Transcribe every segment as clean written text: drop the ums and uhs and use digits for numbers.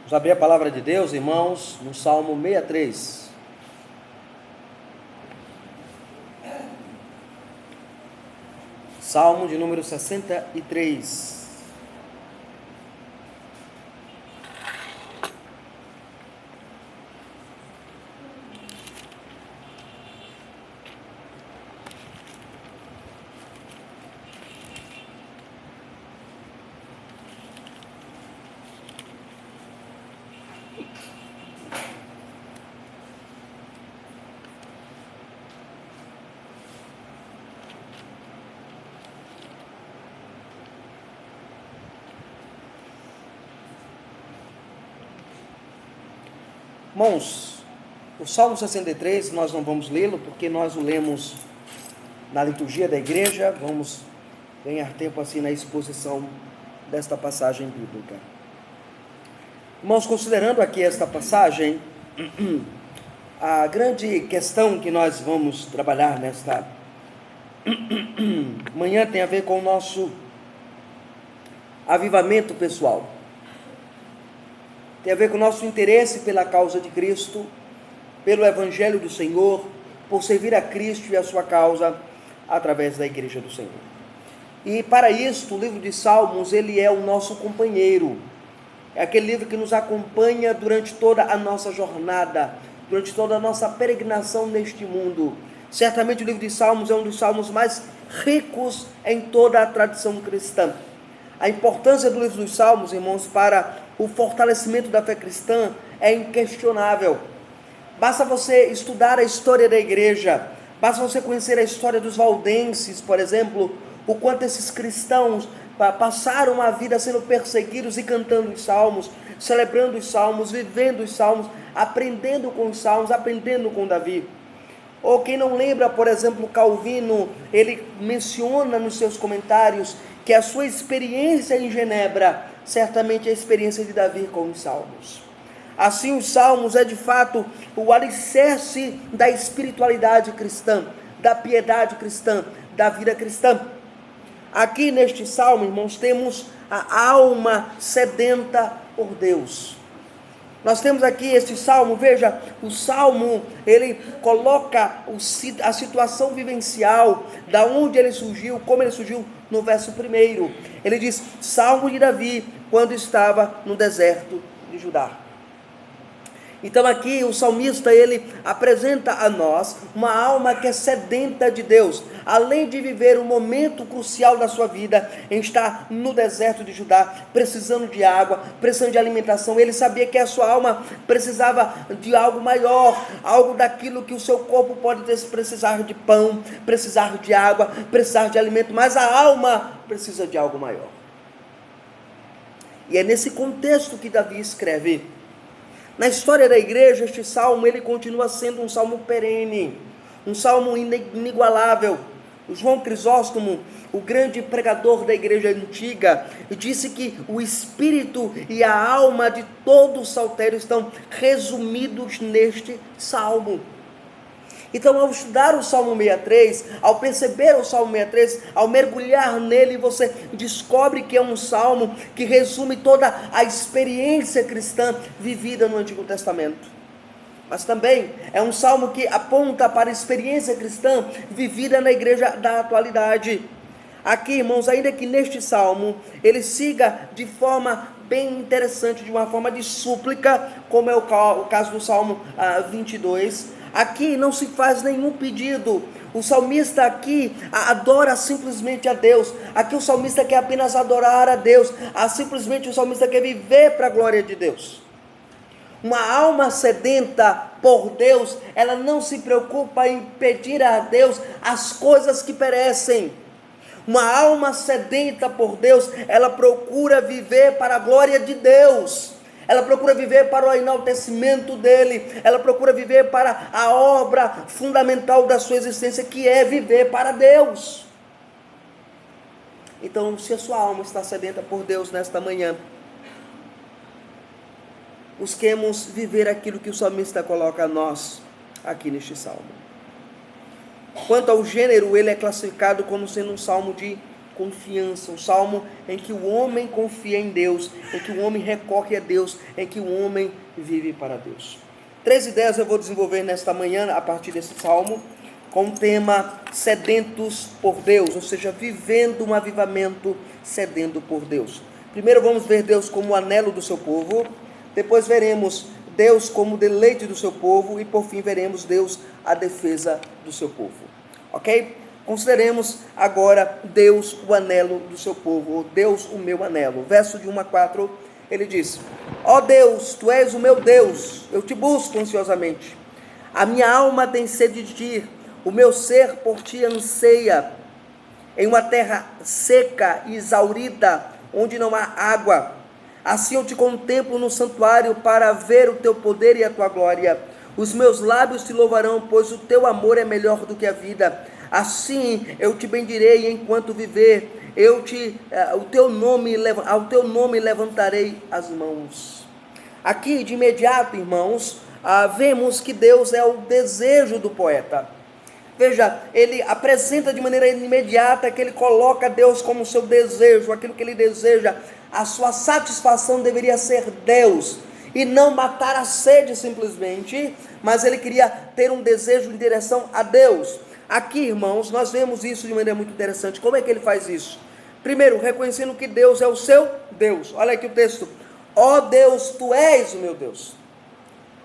Vamos abrir a palavra de Deus, irmãos, no Salmo 63. Salmo de número 63. Irmãos, o Salmo 63 nós não vamos lê-lo porque nós o lemos na liturgia da igreja. Vamos ganhar tempo assim na exposição desta passagem bíblica. Irmãos, considerando aqui esta passagem, a grande questão que nós vamos trabalhar nesta manhã tem a ver com o nosso avivamento pessoal. Tem a ver com o nosso interesse pela causa de Cristo, pelo Evangelho do Senhor, por servir a Cristo e a sua causa através da Igreja do Senhor. E para isto, o livro de Salmos, ele é o nosso companheiro. É aquele livro que nos acompanha durante toda a nossa jornada, durante toda a nossa peregrinação neste mundo. Certamente o livro de Salmos é um dos salmos mais ricos em toda a tradição cristã. A importância do livro dos Salmos, irmãos, para o fortalecimento da fé cristã é inquestionável. Basta você estudar a história da igreja, basta você conhecer a história dos valdenses, por exemplo, o quanto esses cristãos passaram a vida sendo perseguidos e cantando os salmos, celebrando os salmos, vivendo os salmos, aprendendo com os salmos, aprendendo com Davi. Ou quem não lembra, por exemplo, Calvino, ele menciona nos seus comentários que a sua experiência em Genebra, certamente é a experiência de Davi com os salmos. Assim, os salmos é de fato o alicerce da espiritualidade cristã, da piedade cristã, da vida cristã. Aqui neste salmo, irmãos, temos a alma sedenta por Deus. Nós temos aqui este salmo, veja, o salmo, ele coloca a situação vivencial, da onde ele surgiu, como ele surgiu, no verso 1. Ele diz, Salmo de Davi, quando estava no deserto de Judá. Então aqui o salmista, ele apresenta a nós uma alma que é sedenta de Deus. Além de viver um momento crucial da sua vida, em estar no deserto de Judá, precisando de água, precisando de alimentação, ele sabia que a sua alma precisava de algo maior, algo daquilo que o seu corpo pode precisar de pão, precisar de água, precisar de alimento, mas a alma precisa de algo maior. E é nesse contexto que Davi escreve. Na história da igreja, este salmo, ele continua sendo um salmo perene, um salmo inigualável. O João Crisóstomo, o grande pregador da igreja antiga, disse que o espírito e a alma de todo o saltério estão resumidos neste salmo. Então, ao estudar o Salmo 63, ao perceber o Salmo 63, ao mergulhar nele, você descobre que é um salmo que resume toda a experiência cristã vivida no Antigo Testamento. Mas também é um salmo que aponta para a experiência cristã vivida na igreja da atualidade. Aqui, irmãos, ainda que neste salmo ele siga de forma bem interessante, de uma forma de súplica, como é o caso do Salmo 22, aqui não se faz nenhum pedido. O salmista aqui adora simplesmente a Deus. Aqui o salmista quer apenas adorar a Deus. Simplesmente o salmista quer viver para a glória de Deus. Uma alma sedenta por Deus, ela não se preocupa em pedir a Deus as coisas que perecem. Uma alma sedenta por Deus, ela procura viver para a glória de Deus. Ela procura viver para o enaltecimento dele. Ela procura viver para a obra fundamental da sua existência, que é viver para Deus. Então, se a sua alma está sedenta por Deus nesta manhã, busquemos viver aquilo que o salmista coloca a nós aqui neste salmo. Quanto ao gênero, ele é classificado como sendo um salmo de confiança, um salmo em que o homem confia em Deus, em que o homem recorre a Deus, em que o homem vive para Deus. 3 ideias eu vou desenvolver nesta manhã, a partir desse salmo, com o tema sedentos por Deus, ou seja, vivendo um avivamento sedento por Deus. Primeiro vamos ver Deus como o anelo do seu povo, depois veremos Deus como o deleite do seu povo, e por fim veremos Deus a defesa do seu povo. Ok? Consideremos agora Deus o anelo do seu povo, ou Deus o meu anelo. Verso de 1 a 4, ele diz: ó Deus, tu és o meu Deus, eu te busco ansiosamente. A minha alma tem sede de ti, o meu ser por ti anseia, em uma terra seca e exaurida, onde não há água. Assim eu te contemplo no santuário para ver o teu poder e a tua glória. Os meus lábios te louvarão, pois o teu amor é melhor do que a vida. Assim eu te bendirei enquanto viver. Ao teu nome levantarei as mãos. Aqui de imediato, irmãos, vemos que Deus é o desejo do poeta. Veja, ele apresenta de maneira imediata que ele coloca Deus como seu desejo, aquilo que ele deseja. A sua satisfação deveria ser Deus, e não matar a sede simplesmente, mas ele queria ter um desejo em direção a Deus. Aqui, irmãos, nós vemos isso de maneira muito interessante. Como é que ele faz isso? Primeiro, reconhecendo que Deus é o seu Deus. Olha aqui o texto: ó Deus, tu és o meu Deus.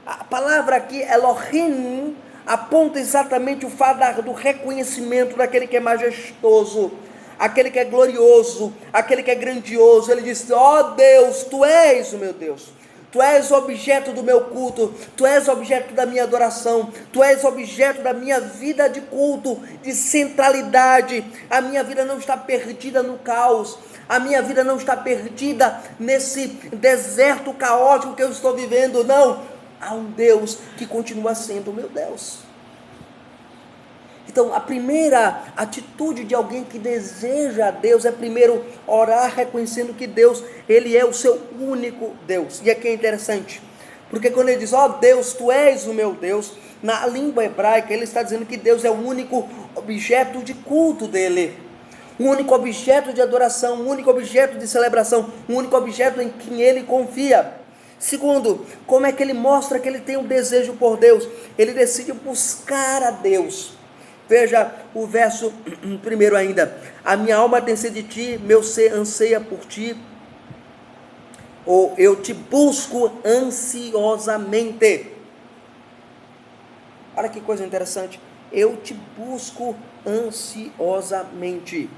A palavra aqui, Elohim, aponta exatamente o fato do reconhecimento daquele que é majestoso, aquele que é glorioso, aquele que é grandioso. Ele diz: ó Deus, tu és o meu Deus, tu és o objeto do meu culto, tu és o objeto da minha adoração, tu és o objeto da minha vida de culto, de centralidade. A minha vida não está perdida no caos, a minha vida não está perdida nesse deserto caótico que eu estou vivendo, não. Há um Deus que continua sendo o meu Deus. Então, a primeira atitude de alguém que deseja a Deus é primeiro orar reconhecendo que Deus, ele é o seu único Deus. E aqui é interessante, porque quando ele diz: ó Deus, tu és o meu Deus, na língua hebraica ele está dizendo que Deus é o único objeto de culto dele, o único objeto de adoração, o único objeto de celebração, o único objeto em quem ele confia. Segundo, como é que ele mostra que ele tem um desejo por Deus? Ele decide buscar a Deus. Veja o verso primeiro ainda: a minha alma tem sede de ti, meu ser anseia por ti, ou eu te busco ansiosamente. Olha que coisa interessante: eu te busco ansiosamente.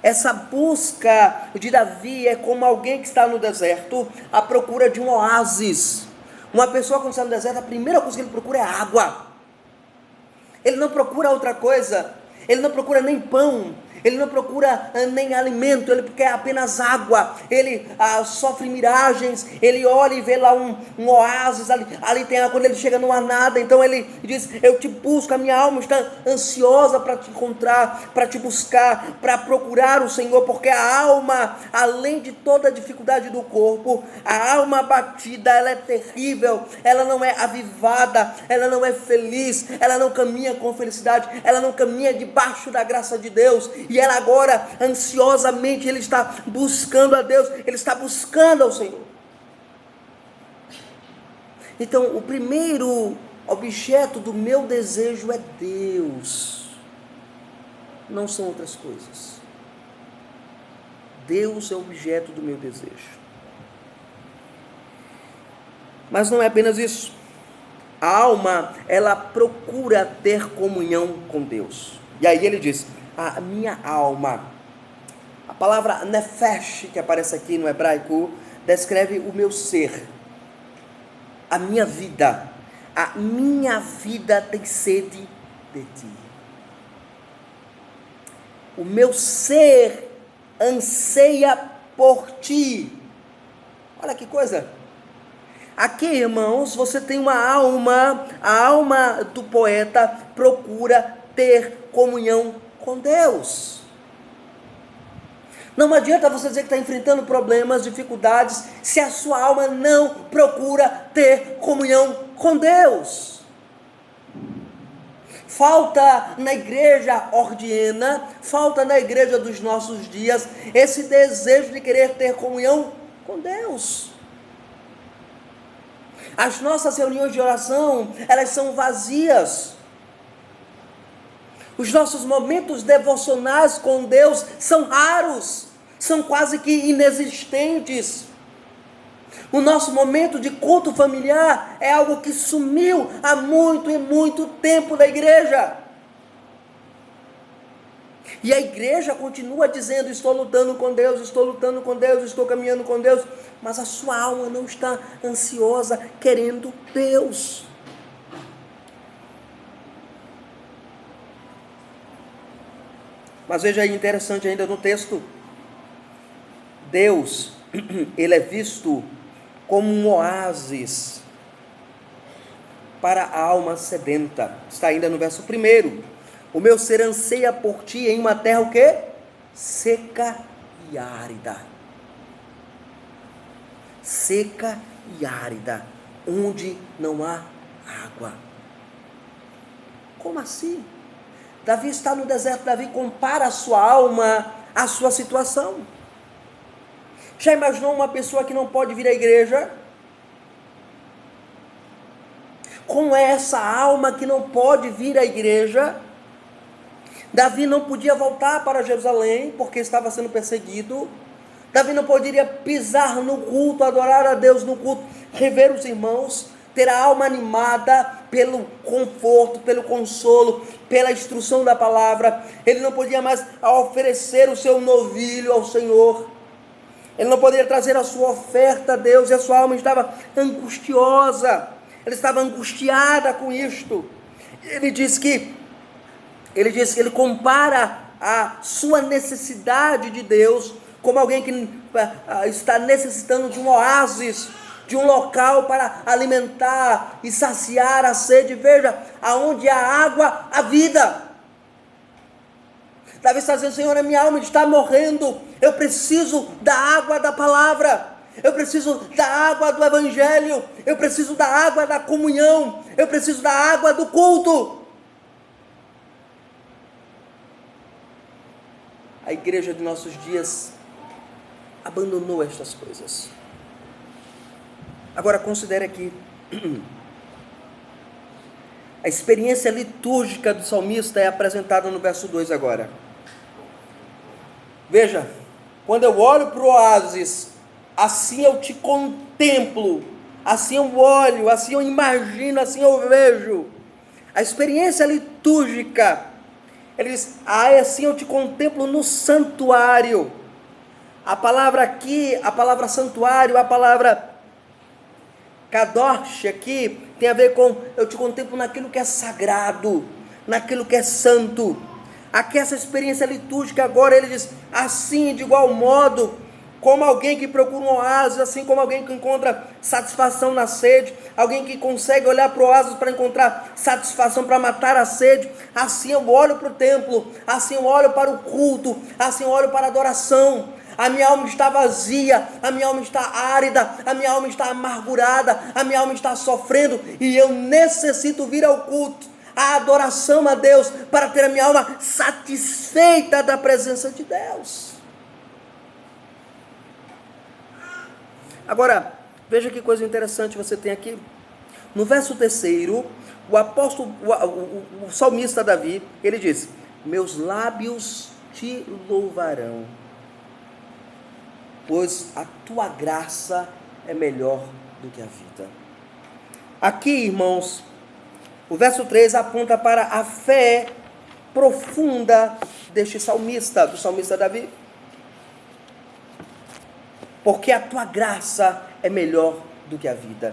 Essa busca de Davi é como alguém que está no deserto à procura de um oásis. Uma pessoa quando está no deserto, a primeira coisa que ele procura é água. Ele não procura outra coisa, ele não procura nem pão, ele não procura nem alimento, ele quer apenas água. Ele sofre miragens, ele olha e vê lá um oásis, ali tem água. Quando ele chega não há nada, então ele diz: eu te busco, a minha alma está ansiosa para te encontrar, para te buscar, para procurar o Senhor, porque a alma, além de toda a dificuldade do corpo, a alma abatida, ela é terrível, ela não é avivada, ela não é feliz, ela não caminha com felicidade, ela não caminha debaixo da graça de Deus. E ela agora, ansiosamente, ele está buscando a Deus, ele está buscando ao Senhor. Então, o primeiro objeto do meu desejo é Deus, não são outras coisas. Deus é o objeto do meu desejo. Mas não é apenas isso. A alma, ela procura ter comunhão com Deus. E aí ele diz: a minha alma. A palavra nefesh, que aparece aqui no hebraico, descreve o meu ser, a minha vida. A minha vida tem sede de ti. O meu ser anseia por ti. Olha que coisa. Aqui, irmãos, você tem uma alma. A alma do poeta procura ter comunhão com Deus. Não adianta você dizer que está enfrentando problemas, dificuldades, se a sua alma não procura ter comunhão com Deus. Falta na igreja ordiena, falta na igreja dos nossos dias, esse desejo de querer ter comunhão com Deus. As nossas reuniões de oração, elas são vazias. Os nossos momentos devocionais com Deus são raros, são quase que inexistentes. O nosso momento de culto familiar é algo que sumiu há muito e muito tempo da igreja. E a igreja continua dizendo: estou lutando com Deus, estou lutando com Deus, estou caminhando com Deus, mas a sua alma não está ansiosa, querendo Deus. Mas veja aí, interessante ainda no texto, Deus, ele é visto como um oásis para a alma sedenta. Está ainda no verso 1. O meu ser anseia por ti em uma terra o quê? Seca e árida. Seca e árida, onde não há água. Como assim? Davi está no deserto, Davi compara a sua alma à sua situação. Já imaginou uma pessoa que não pode vir à igreja? Como é essa alma que não pode vir à igreja? Davi não podia voltar para Jerusalém, porque estava sendo perseguido. Davi não poderia pisar no culto, adorar a Deus no culto, rever os irmãos, ter a alma animada pelo conforto, pelo consolo, pela instrução da palavra. Ele não podia mais oferecer o seu novilho ao Senhor. Ele não poderia trazer a sua oferta a Deus, e a sua alma estava angustiosa. Ele estava angustiada com isto. Ele compara a sua necessidade de Deus como alguém que está necessitando de um oásis, de um local para alimentar e saciar a sede. Veja, aonde há água, há vida. Davi está dizendo: Senhor, a minha alma está morrendo, eu preciso da água da palavra, eu preciso da água do evangelho, eu preciso da água da comunhão, eu preciso da água do culto. A igreja de nossos dias abandonou estas coisas. Agora considere aqui a experiência litúrgica do salmista é apresentada no verso 2 agora. Veja, quando eu olho para o oásis, assim eu te contemplo, assim eu olho, assim eu imagino, assim eu vejo. A experiência litúrgica, ele diz: assim eu te contemplo no santuário. A palavra aqui, a palavra santuário, a palavra kadosh aqui, tem a ver com eu te contemplo naquilo que é sagrado, naquilo que é santo. Aqui essa experiência litúrgica agora, ele diz: assim, de igual modo, como alguém que procura um oásis, assim como alguém que encontra satisfação na sede, alguém que consegue olhar para o oásis para encontrar satisfação, para matar a sede, assim eu olho para o templo, assim eu olho para o culto, assim eu olho para a adoração. A minha alma está vazia, a minha alma está árida, a minha alma está amargurada, a minha alma está sofrendo, e eu necessito vir ao culto, à adoração a Deus, para ter a minha alma satisfeita da presença de Deus. Agora, veja que coisa interessante você tem aqui. No verso 3, o apóstolo, o salmista Davi, ele diz: meus lábios te louvarão, pois a tua graça é melhor do que a vida. Aqui, irmãos, o verso 3 aponta para a fé profunda deste salmista, do salmista Davi. Porque a tua graça é melhor do que a vida.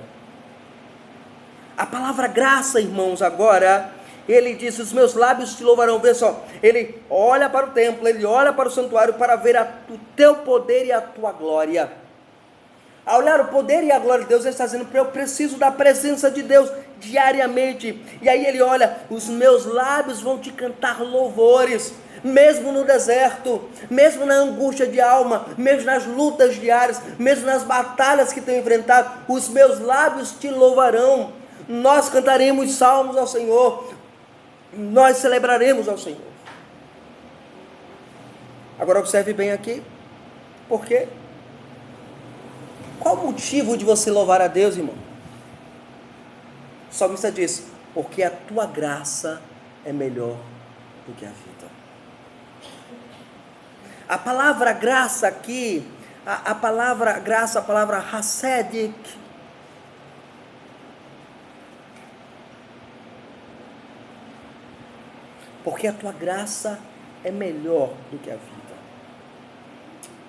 A palavra graça, irmãos, agora, ele diz: os meus lábios te louvarão. Vê só, ele olha para o templo, ele olha para o santuário para ver o teu poder e a tua glória. Ao olhar o poder e a glória de Deus, ele está dizendo: eu preciso da presença de Deus diariamente. E aí ele olha: os meus lábios vão te cantar louvores, mesmo no deserto, mesmo na angústia de alma, mesmo nas lutas diárias, mesmo nas batalhas que tenho enfrentado, os meus lábios te louvarão. Nós cantaremos salmos ao Senhor. nós celebraremos ao Senhor. Agora observe bem aqui, por quê? Qual o motivo de você louvar a Deus, irmão? O salmista diz, porque a tua graça é melhor do que a vida. A palavra graça aqui, a palavra graça, a palavra hasedik, porque a tua graça é melhor do que a vida.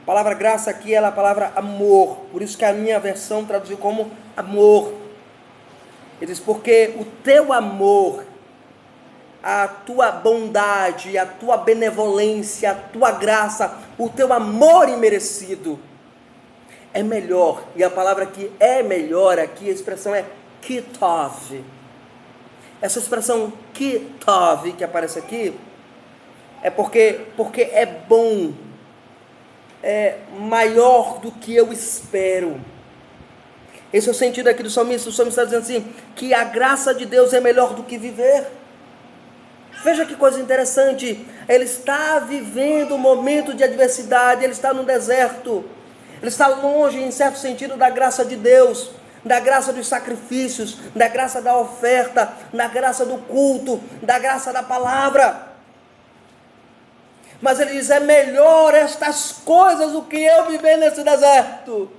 A palavra graça aqui é a palavra amor, por isso que a minha versão traduziu como amor. Ele diz, porque o teu amor, a tua bondade, a tua benevolência, a tua graça, o teu amor imerecido é melhor. E a palavra que é melhor aqui, a expressão é kitov. Essa expressão kitov que aparece aqui é porque é bom, é maior do que eu espero. Esse é o sentido aqui do salmista. O salmista está dizendo assim, que a graça de Deus é melhor do que viver. Veja que coisa interessante, ele está vivendo um momento de adversidade, ele está no deserto, ele está longe, em certo sentido, da graça de Deus, da graça dos sacrifícios, da graça da oferta, da graça do culto, da graça da palavra. Mas ele diz, é melhor estas coisas do que eu viver nesse deserto.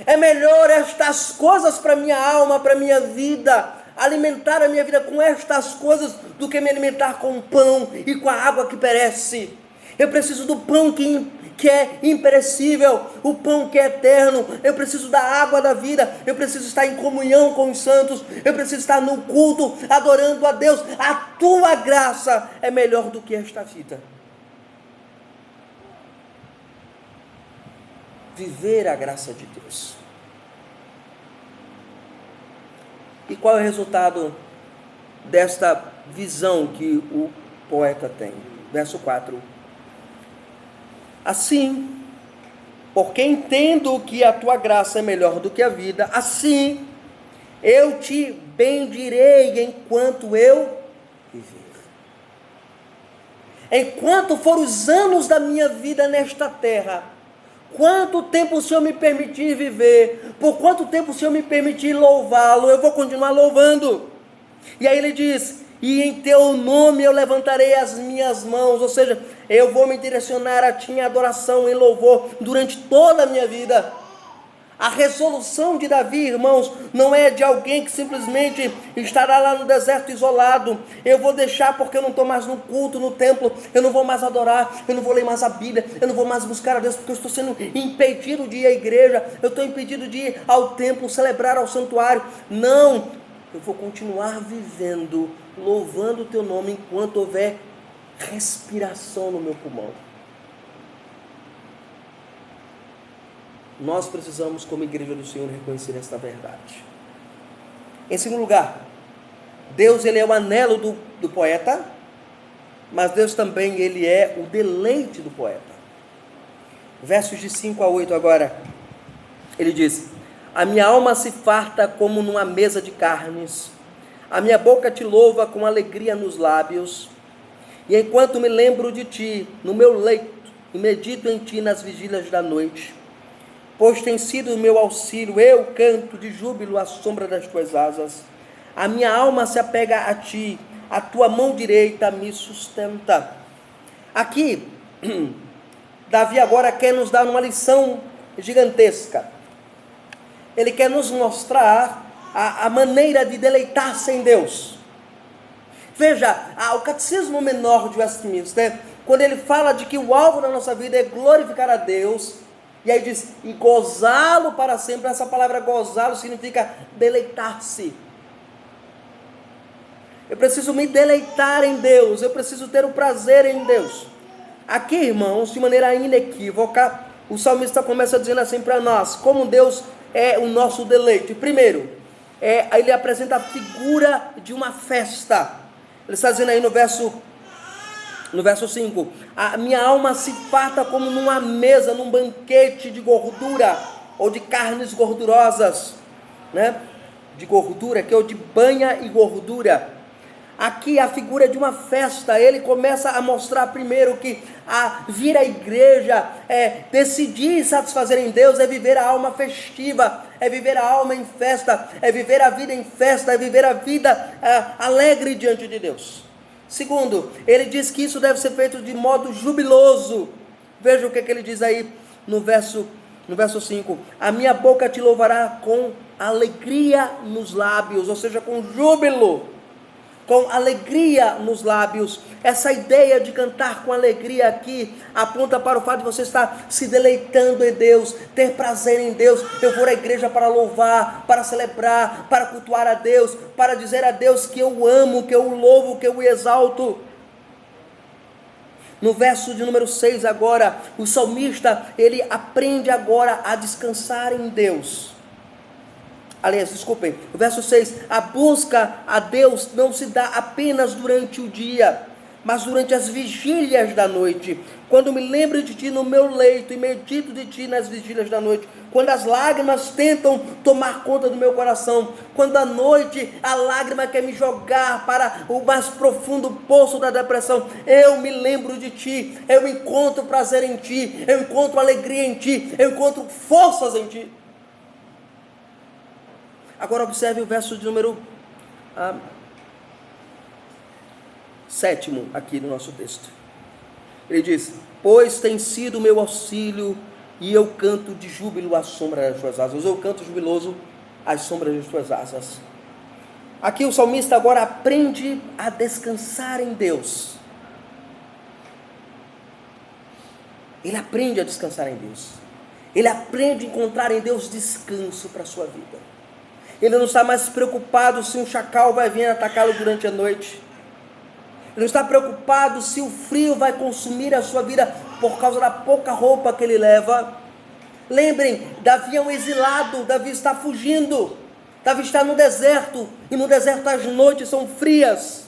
É melhor estas coisas para minha alma, para minha vida, alimentar a minha vida com estas coisas do que me alimentar com o pão e com a água que perece. Eu preciso do pão que é imperecível, o pão que é eterno. Eu preciso da água da vida, eu preciso estar em comunhão com os santos, eu preciso estar no culto, adorando a Deus. A tua graça é melhor do que esta vida. Viver a graça de Deus. E qual é o resultado desta visão que o poeta tem? Verso 4. Assim, porque entendo que a tua graça é melhor do que a vida, assim eu te bendirei enquanto eu viver. Enquanto for os anos da minha vida nesta terra, quanto tempo o Senhor me permitir viver, por quanto tempo o Senhor me permitir louvá-lo, eu vou continuar louvando. E aí ele diz, e em teu nome eu levantarei as minhas mãos, ou seja, eu vou me direcionar a ti em adoração, em louvor, durante toda a minha vida. A resolução de Davi, irmãos, não é de alguém que simplesmente estará lá no deserto isolado. Eu vou deixar porque eu não estou mais no culto, no templo, eu não vou mais adorar, eu não vou ler mais a Bíblia, eu não vou mais buscar a Deus porque eu estou sendo impedido de ir à igreja, eu estou impedido de ir ao templo, celebrar ao santuário. Não, eu vou continuar vivendo, louvando o teu nome enquanto houver respiração no meu pulmão. Nós precisamos, como igreja do Senhor, reconhecer esta verdade. Em segundo lugar, Deus, ele é o anelo do poeta, mas Deus também, ele é o deleite do poeta. Versos de 5 a 8 agora, ele diz, a minha alma se farta como numa mesa de carnes, a minha boca te louva com alegria nos lábios, e enquanto me lembro de ti, no meu leito, e medito em ti nas vigílias da noite, pois tem sido o meu auxílio, eu canto de júbilo à sombra das tuas asas. A minha alma se apega a ti, a tua mão direita me sustenta. Aqui, Davi agora quer nos dar uma lição gigantesca. Ele quer nos mostrar a maneira de deleitar-se em Deus. Veja, o Catecismo Menor de Westminster, quando ele fala de que o alvo da nossa vida é glorificar a Deus, e aí diz, e gozá-lo para sempre. Essa palavra gozá-lo significa deleitar-se. Eu preciso me deleitar em Deus, eu preciso ter o prazer em Deus. Aqui, irmãos, de maneira inequívoca, o salmista começa dizendo assim para nós, como Deus é o nosso deleite. Primeiro, ele apresenta a figura de uma festa. Ele está dizendo aí no verso 5, a minha alma se farta como numa mesa, num banquete de gordura, ou de carnes gordurosas, né? De gordura, que é o de banha e gordura. aqui a figura de uma festa. Ele começa a mostrar primeiro que vir à igreja, decidir satisfazer em Deus, é viver a alma festiva, é viver a alma em festa, é viver a vida em festa, é viver a vida alegre diante de Deus. Segundo, ele diz que isso deve ser feito de modo jubiloso. Veja o que ele diz aí no verso 5, a minha boca te louvará com alegria nos lábios, ou seja, com júbilo, com alegria nos lábios. Essa ideia de cantar com alegria aqui aponta para o fato de você estar se deleitando em Deus, ter prazer em Deus. Eu vou à igreja para louvar, para celebrar, para cultuar a Deus, para dizer a Deus que eu o amo, que eu o louvo, que eu o exalto. No verso de número 6 agora, o salmista, ele aprende agora a descansar em Deus. Aliás, desculpem, o verso 6, a busca a Deus não se dá apenas durante o dia, mas durante as vigílias da noite. Quando me lembro de ti no meu leito e medito de ti nas vigílias da noite, quando as lágrimas tentam tomar conta do meu coração, quando à noite a lágrima quer me jogar para o mais profundo poço da depressão, eu me lembro de ti, eu encontro prazer em ti, eu encontro alegria em ti, eu encontro forças em ti. Agora observe o verso de número 7 aqui no nosso texto. Ele diz, pois tem sido o meu auxílio, e eu canto de júbilo à sombra das tuas asas. Eu canto jubiloso às sombras das tuas asas. Aqui o salmista agora aprende a descansar em Deus. Ele aprende a descansar em Deus. Ele aprende a encontrar em Deus descanso para a sua vida. Ele não está mais preocupado se um chacal vai vir atacá-lo durante a noite. Ele não está preocupado se o frio vai consumir a sua vida por causa da pouca roupa que ele leva. Lembrem, Davi é um exilado, Davi está fugindo. Davi está no deserto, e no deserto as noites são frias.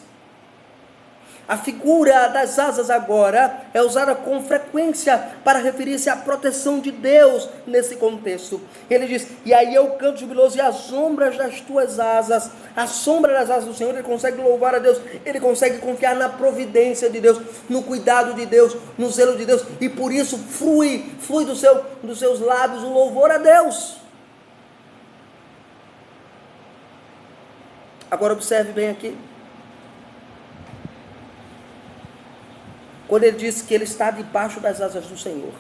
A figura das asas agora é usada com frequência para referir-se à proteção de Deus nesse contexto. Ele diz, e aí eu canto jubiloso, e as sombras das tuas asas, a sombra das asas do Senhor, ele consegue louvar a Deus, ele consegue confiar na providência de Deus, no cuidado de Deus, no zelo de Deus, e por isso flui dos seus lábios o louvor a Deus. Agora observe bem aqui. Quando ele diz que ele está debaixo das asas do Senhor,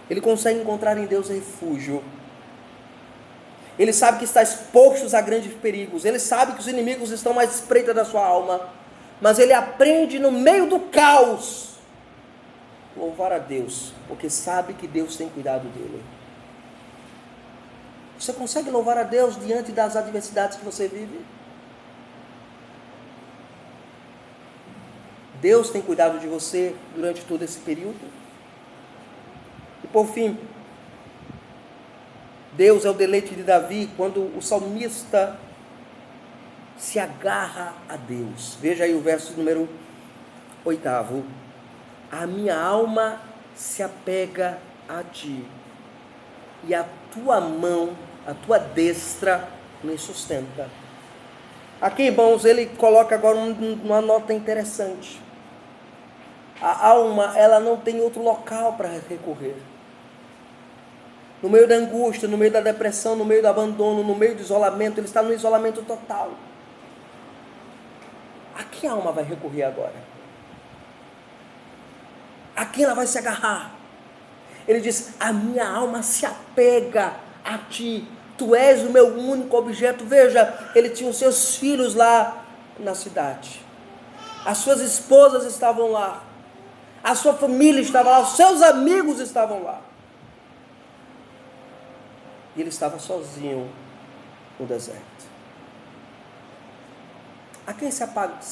ele consegue encontrar em Deus refúgio. Ele sabe que está exposto a grandes perigos. Ele sabe que os inimigos estão à espreita da sua alma. Mas ele aprende no meio do caos louvar a Deus, porque sabe que Deus tem cuidado dele. Você consegue louvar a Deus diante das adversidades que você vive? Deus tem cuidado de você durante todo esse período. E por fim, Deus é o deleite de Davi quando o salmista se agarra a Deus. Veja aí o verso número 8. A minha alma se apega a ti, e a tua mão, a tua destra me sustenta. Aqui, irmãos, ele coloca agora uma nota interessante. A alma, ela não tem outro local para recorrer. No meio da angústia, no meio da depressão, no meio do abandono, no meio do isolamento, ele está no isolamento total. A quem a alma vai recorrer agora? A quem ela vai se agarrar? Ele diz, a minha alma se apega a ti, tu és o meu único objeto. Veja, ele tinha os seus filhos lá na cidade, as suas esposas estavam lá, a sua família estava lá, os seus amigos estavam lá. E ele estava sozinho no deserto. A quem se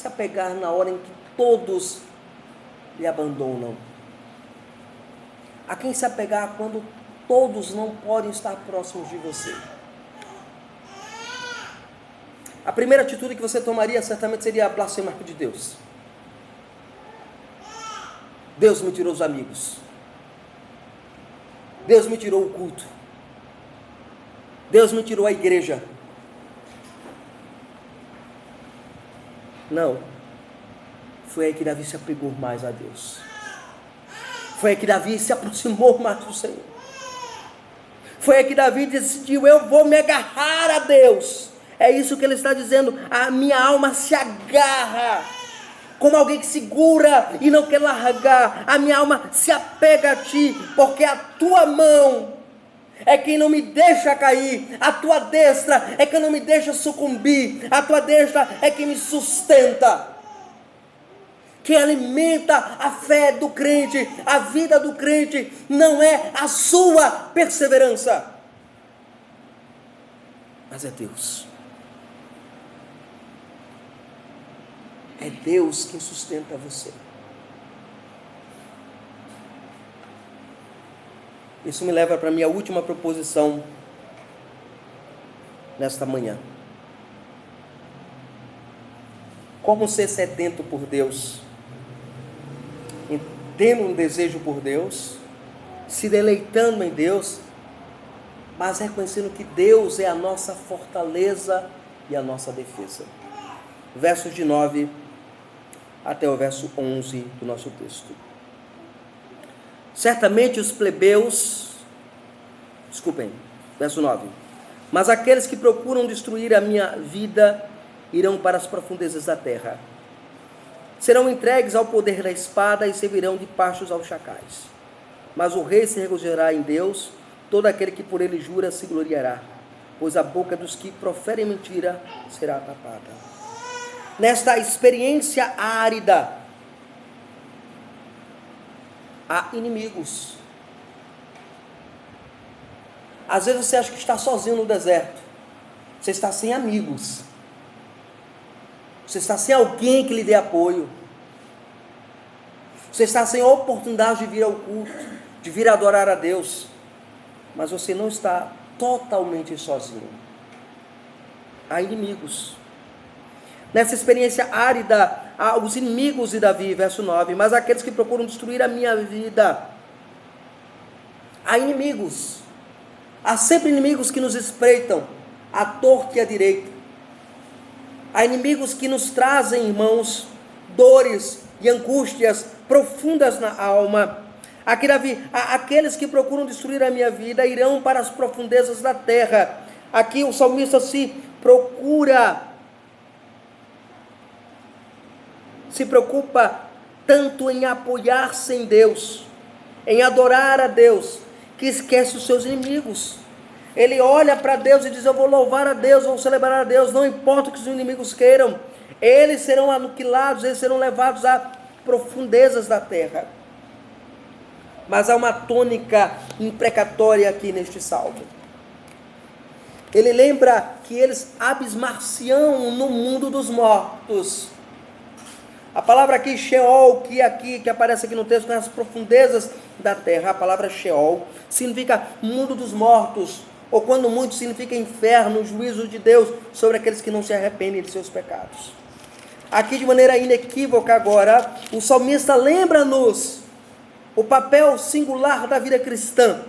apegar na hora em que todos lhe abandonam? A quem se apegar quando todos não podem estar próximos de você? A primeira atitude que você tomaria certamente seria blasfemar de Deus. Deus me tirou os amigos. Deus me tirou o culto. Deus me tirou a igreja. Não. Foi aí que Davi se apegou mais a Deus. Foi aí que Davi se aproximou mais do Senhor. Foi aí que Davi decidiu: eu vou me agarrar a Deus. É isso que ele está dizendo. A minha alma se agarra, como alguém que segura e não quer largar. A minha alma se apega a ti, porque a tua mão é quem não me deixa cair, a tua destra é quem não me deixa sucumbir, a tua destra é quem me sustenta. Quem alimenta a fé do crente, a vida do crente, não é a sua perseverança, mas é Deus. É Deus quem sustenta você. Isso me leva para a minha última proposição nesta manhã. Como ser sedento por Deus? Tendo um desejo por Deus, se deleitando em Deus, mas reconhecendo que Deus é a nossa fortaleza e a nossa defesa. Versos de 9 até o verso 11 do nosso texto. Certamente os plebeus, verso 9. Mas aqueles que procuram destruir a minha vida irão para as profundezas da terra. Serão entregues ao poder da espada e servirão de pastos aos chacais. Mas o rei se regozijará em Deus, todo aquele que por ele jura se gloriará, pois a boca dos que proferem mentira será tapada. Nesta experiência árida, há inimigos. Às vezes você acha que está sozinho no deserto. Você está sem amigos. Você está sem alguém que lhe dê apoio. Você está sem a oportunidade de vir ao culto, de vir adorar a Deus. Mas você não está totalmente sozinho. Há inimigos. Nessa experiência árida, há os inimigos de Davi, verso 9. Mas aqueles que procuram destruir a minha vida. Há inimigos. Há sempre inimigos que nos espreitam, à torta e à direita. Há inimigos que nos trazem, irmãos, dores e angústias profundas na alma. Aqui Davi, aqueles que procuram destruir a minha vida irão para as profundezas da terra. Aqui o salmista se preocupa tanto em apoiar-se em Deus, em adorar a Deus, que esquece os seus inimigos. Ele olha para Deus e diz: eu vou louvar a Deus, vou celebrar a Deus, não importa o que os inimigos queiram, eles serão aniquilados, eles serão levados a profundezas da terra. Mas há uma tônica imprecatória aqui neste salmo. Ele lembra que eles abismar-se-ão no mundo dos mortos. A palavra aqui, Sheol, que aparece aqui no texto, nas profundezas da terra, a palavra Sheol significa mundo dos mortos, ou quando muito significa inferno, o juízo de Deus sobre aqueles que não se arrependem de seus pecados. Aqui de maneira inequívoca agora, o salmista lembra-nos o papel singular da vida cristã.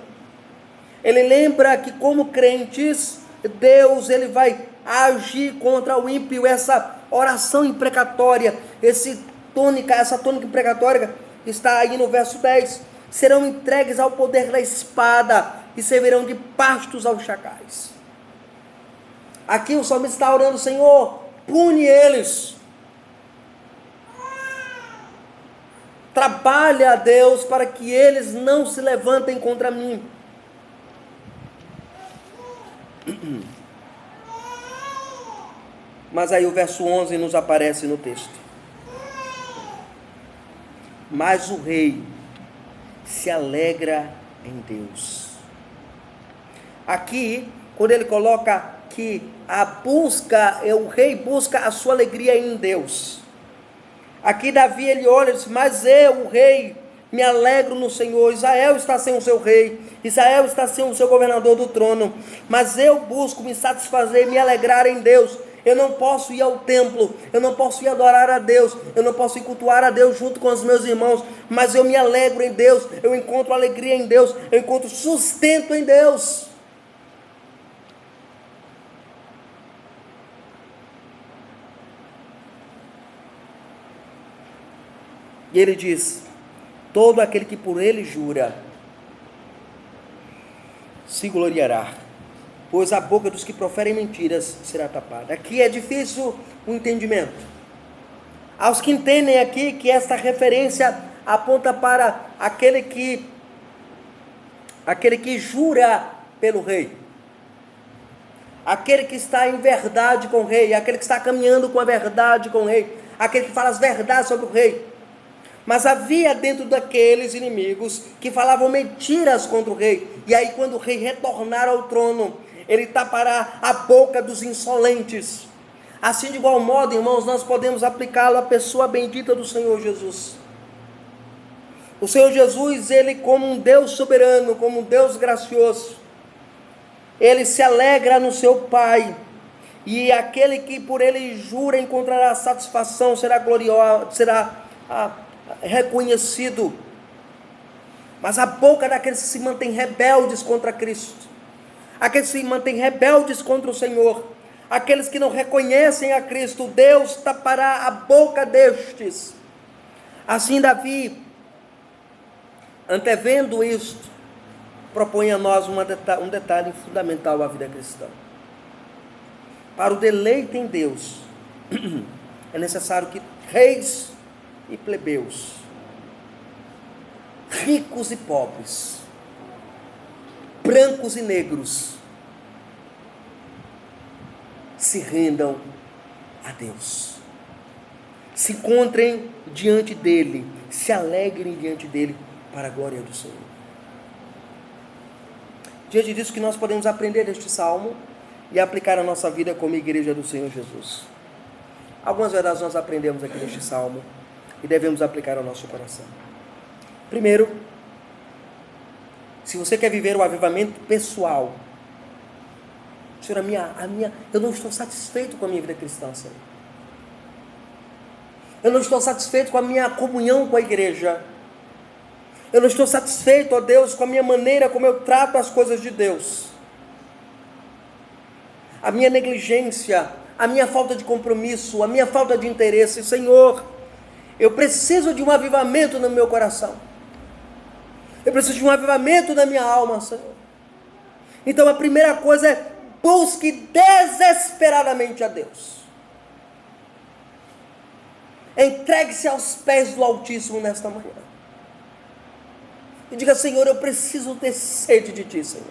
Ele lembra que como crentes, Deus ele vai agir contra o ímpio. Essa oração imprecatória, essa tônica imprecatória está aí no verso 10. Serão entregues ao poder da espada e servirão de pastos aos chacais. Aqui o salmista está orando: Senhor, pune eles. Trabalha a Deus para que eles não se levantem contra mim. Mas aí o verso 11 nos aparece no texto. Mas o rei se alegra em Deus. Aqui, quando ele coloca que o rei busca a sua alegria em Deus. Aqui Davi ele olha e diz: mas eu, o rei, me alegro no Senhor. Israel está sem o seu rei, Israel está sem o seu governador do trono, mas eu busco me satisfazer, me alegrar em Deus. Eu não posso ir ao templo, eu não posso ir adorar a Deus, eu não posso ir cultuar a Deus junto com os meus irmãos, mas eu me alegro em Deus, eu encontro alegria em Deus, eu encontro sustento em Deus. E ele diz: todo aquele que por ele jura se gloriará, pois a boca dos que proferem mentiras será tapada. Aqui é difícil o entendimento. Aos que entendem aqui que esta referência aponta para aquele que jura pelo rei, aquele que está em verdade com o rei, aquele que está caminhando com a verdade com o rei, aquele que fala as verdades sobre o rei. Mas havia dentro daqueles inimigos que falavam mentiras contra o rei, e aí quando o rei retornar ao trono, ele tapará a boca dos insolentes. Assim, de igual modo, irmãos, nós podemos aplicá-lo à pessoa bendita do Senhor Jesus. O Senhor Jesus, ele como um Deus soberano, como um Deus gracioso, ele se alegra no seu Pai, e aquele que por ele jura encontrará satisfação, será glorioso, será reconhecido. Mas a boca daqueles que se mantêm rebeldes contra Cristo, aqueles que se mantêm rebeldes contra o Senhor, aqueles que não reconhecem a Cristo, Deus tapará a boca destes. Assim Davi, antevendo isto, propõe a nós um detalhe fundamental à vida cristã. Para o deleite em Deus, é necessário que reis e plebeus, ricos e pobres, brancos e negros, se rendam a Deus, se encontrem diante dele, se alegrem diante dele, para a glória do Senhor. Diante disso, que nós podemos aprender deste salmo e aplicar a nossa vida como igreja do Senhor Jesus. Algumas verdades nós aprendemos aqui neste salmo e devemos aplicar ao nosso coração. Primeiro, se você quer viver o avivamento pessoal, Senhor, eu não estou satisfeito com a minha vida cristã, Senhor. Eu não estou satisfeito com a minha comunhão com a igreja. Eu não estou satisfeito, ó Deus, com a minha maneira como eu trato as coisas de Deus. A minha negligência, a minha falta de compromisso, a minha falta de interesse. Senhor, eu preciso de um avivamento no meu coração. Eu preciso de um avivamento na minha alma, Senhor. Então a primeira coisa é: busque desesperadamente a Deus. Entregue-se aos pés do Altíssimo nesta manhã. E diga: Senhor, eu preciso ter sede de Ti, Senhor.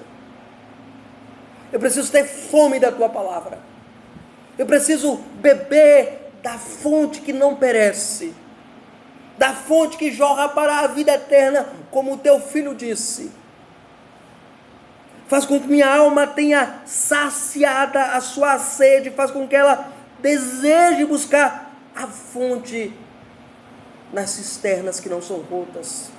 Eu preciso ter fome da Tua palavra. Eu preciso beber da fonte que não perece, da fonte que jorra para a vida eterna, como o Teu Filho disse. Faz com que minha alma tenha saciada a sua sede, faz com que ela deseje buscar a fonte nas cisternas que não são rotas.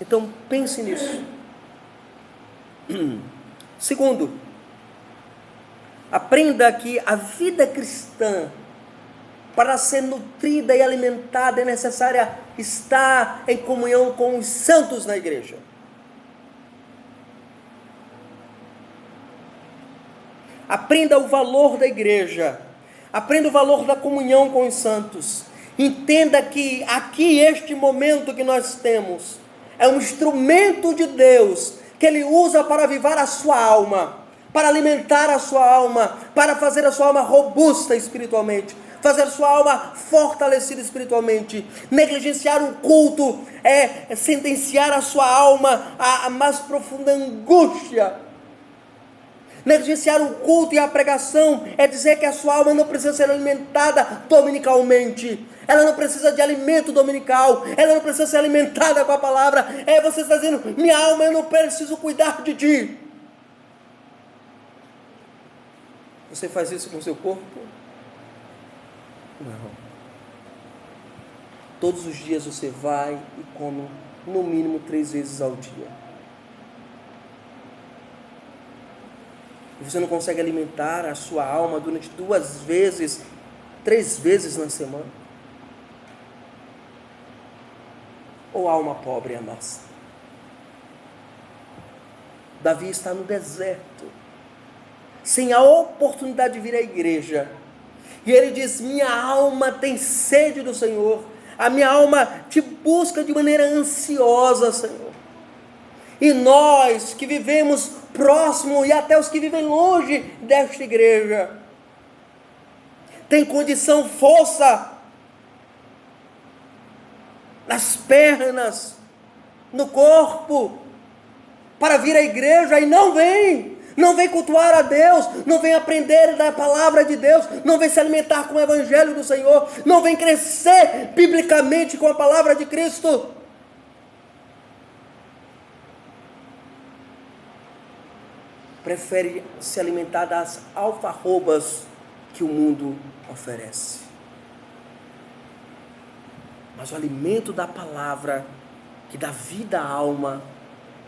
Então pense nisso. Segundo, aprenda que a vida cristã, para ser nutrida e alimentada, é necessária estar em comunhão com os santos na igreja. Aprenda o valor da igreja, aprenda o valor da comunhão com os santos. Entenda que aqui, este momento que nós temos, é um instrumento de Deus, que Ele usa para avivar a sua alma, para alimentar a sua alma, para fazer a sua alma robusta espiritualmente, fazer a sua alma fortalecida espiritualmente. Negligenciar o culto é sentenciar a sua alma à mais profunda angústia. Negligenciar o culto e a pregação é dizer que a sua alma não precisa ser alimentada dominicalmente. Ela não precisa de alimento dominical. Ela não precisa ser alimentada com a palavra. Você está dizendo: minha alma, eu não preciso cuidar de Ti. Você faz isso com o seu corpo? Não. Todos os dias você vai e come no mínimo 3 vezes ao dia. E você não consegue alimentar a sua alma durante 2 vezes, 3 vezes na semana? Ou alma pobre é a nossa? Davi está no deserto, sem a oportunidade de vir à igreja. E ele diz: minha alma tem sede do Senhor, a minha alma te busca de maneira ansiosa, Senhor. E nós que vivemos próximo e até os que vivem longe desta igreja, tem condição, força nas pernas, no corpo, para vir à igreja e não vem cultuar a Deus, não vem aprender da palavra de Deus, não vem se alimentar com o evangelho do Senhor, não vem crescer biblicamente com a palavra de Cristo. Prefere se alimentar das alfarrobas que o mundo oferece. Mas o alimento da palavra, que dá vida à alma,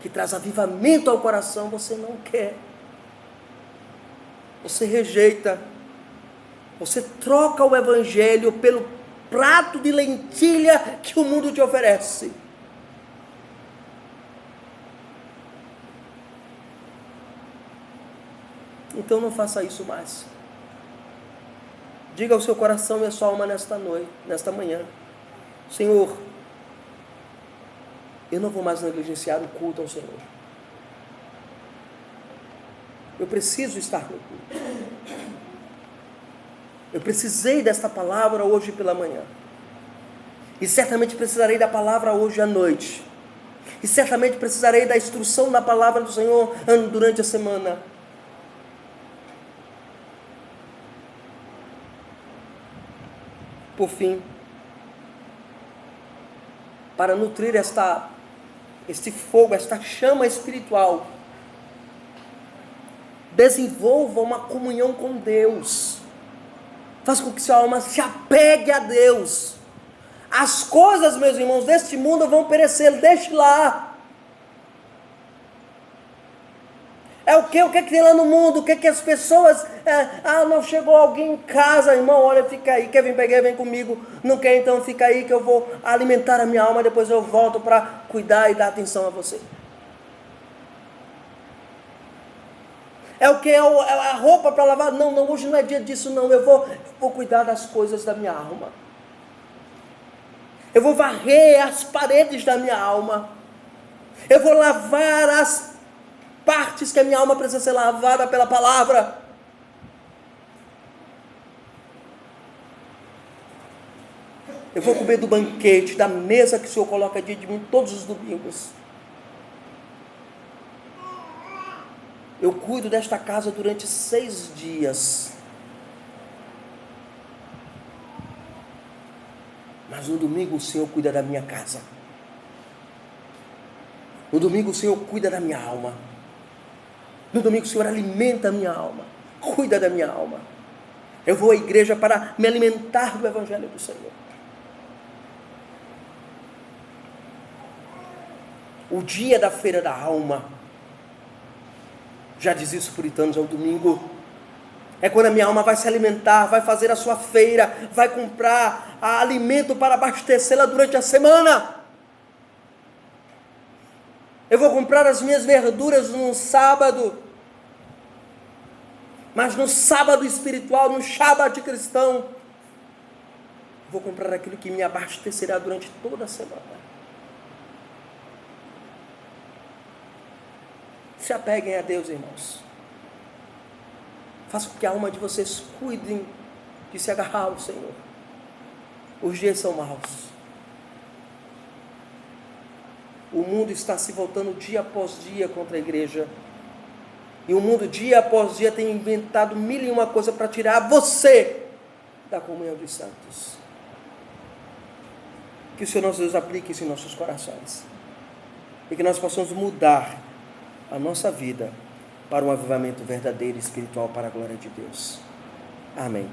que traz avivamento ao coração, você não quer. Você rejeita. Você troca o evangelho pelo prato de lentilha que o mundo te oferece. Então não faça isso mais. Diga ao seu coração e à sua alma nesta manhã: Senhor, eu não vou mais negligenciar o culto ao Senhor. Eu preciso estar no culto. Eu precisei desta palavra hoje pela manhã. E certamente precisarei da palavra hoje à noite. E certamente precisarei da instrução da palavra do Senhor durante a semana. Por fim, para nutrir este fogo, esta chama espiritual, desenvolva uma comunhão com Deus. Faça com que sua alma se apegue a Deus. As coisas, meus irmãos, deste mundo vão perecer, deixe lá. O que tem lá no mundo? O que as pessoas... não chegou alguém em casa, irmão, olha, fica aí, quer vir pegar, vem comigo. Não quer, então fica aí que eu vou alimentar a minha alma, depois eu volto para cuidar e dar atenção a você. A roupa para lavar? Não, hoje não é dia disso não, eu vou cuidar das coisas da minha alma. Eu vou varrer as paredes da minha alma. Eu vou lavar as partes que a minha alma precisa ser lavada pela palavra. Eu vou comer do banquete, da mesa que o Senhor coloca diante de mim todos os domingos. Eu cuido desta casa durante 6 dias. Mas no domingo o Senhor cuida da minha casa. No domingo o Senhor cuida da minha alma. No domingo o Senhor alimenta a minha alma. Cuida da minha alma. Eu vou à igreja para me alimentar do evangelho do Senhor. O dia da feira da alma, já dizia os puritanos, ao domingo, é quando a minha alma vai se alimentar, vai fazer a sua feira, vai comprar alimento para abastecê-la durante a semana. Eu vou comprar as minhas verduras no sábado, mas no sábado espiritual, no Shabat cristão, vou comprar aquilo que me abastecerá durante toda a semana. Se apeguem a Deus, irmãos. Faça com que a alma de vocês cuidem de se agarrar ao Senhor. Os dias são maus. O mundo está se voltando dia após dia contra a igreja. E o mundo dia após dia tem inventado 1001 coisa para tirar você da comunhão dos santos. Que o Senhor nosso Deus aplique isso em nossos corações. E que nós possamos mudar a nossa vida para um avivamento verdadeiro e espiritual para a glória de Deus. Amém.